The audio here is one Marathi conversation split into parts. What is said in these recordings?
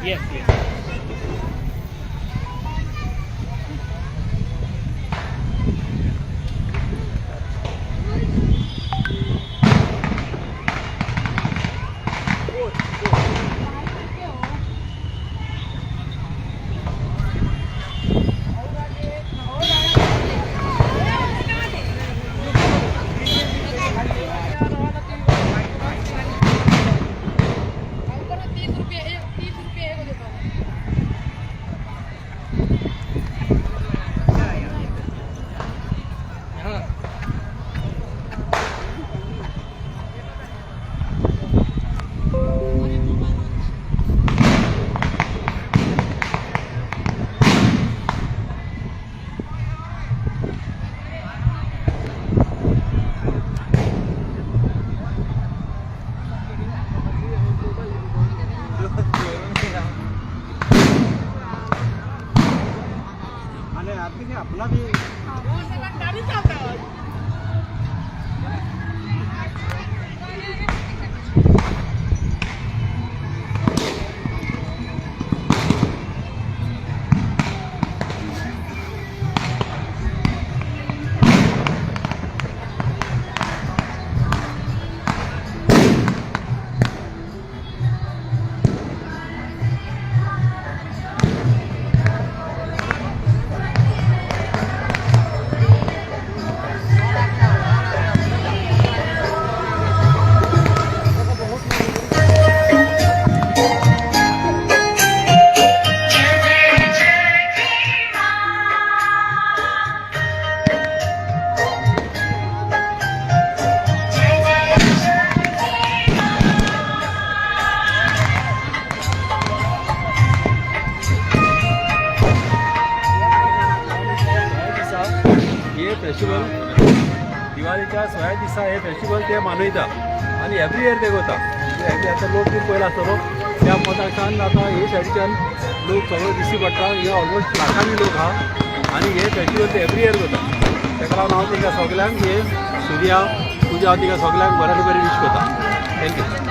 Yes, yes. अपना भी फेस्टिवल दिवाळीच्या 16 दिसा हे फेस्टिवल ते मनयता आणि एवरी इयर ते करता आता लोक खूब पयला आसतलो त्या पदार्थान आता हे सायडीच्यान लोक सगळो दिसती पडटा हे ऑलमोस्ट लाखांनी लोक आहा आणि हे फेस्टिवल ते एवरी इयर करता ताका लागून हांव तिका सगळ्यांक हे सूर्या पुजा हांव तिका सगळ्यांक बऱ्यान बरी विश करता थँक्यू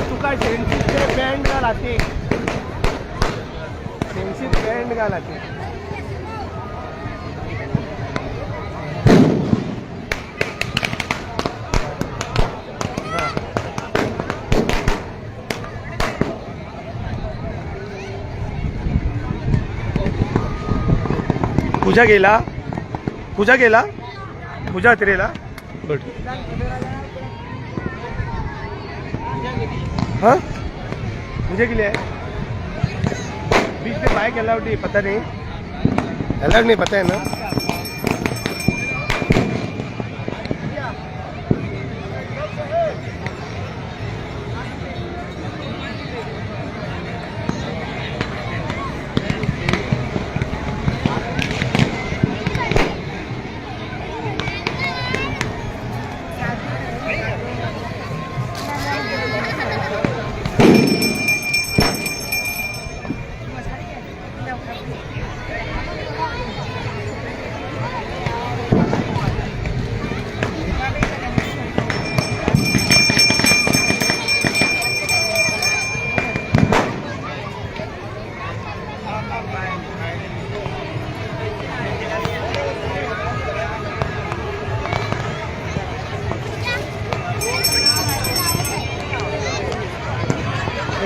तुका फेन्सीचे बँड घाला ते फेन्सीत बँड घाला ते पूजा गेला पूजा तिरेला गुड हाँ मुझे के लिए बीच में बाइक अलाउड नहीं पता नहीं अलग नहीं पता है ना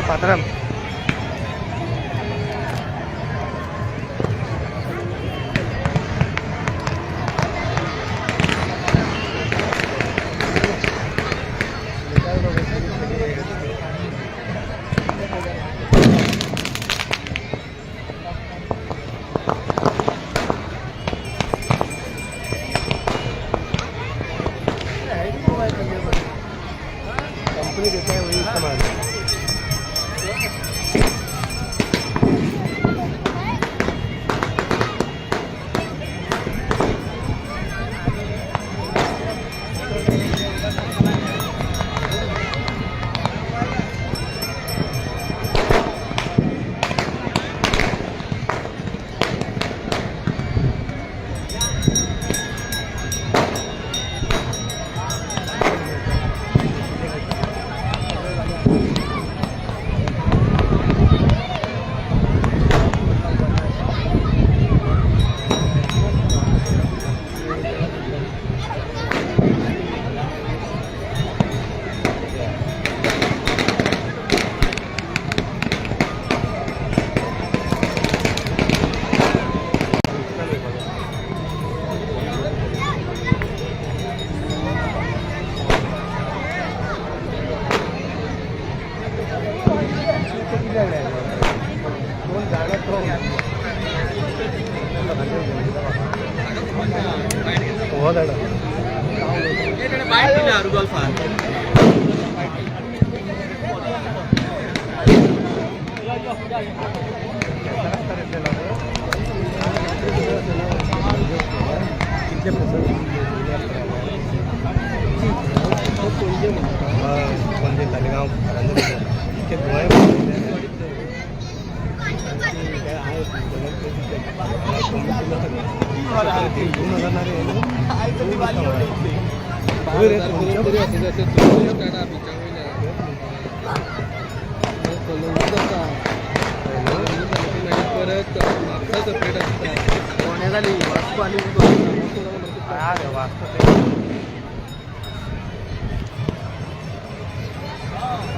पात्रम कंपनी देता है वही इस्तेमाल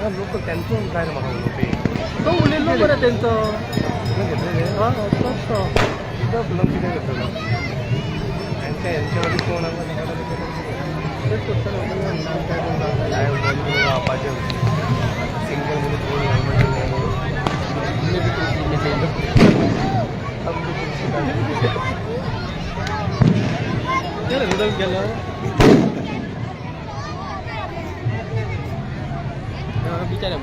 लोक त्यांचं काय रे मला तो उलेलो बरं त्यांचं हां त्यांच्या यांच्यामध्ये कोण पाहिजे सिंगल मध्ये कोण गेलं बिचारा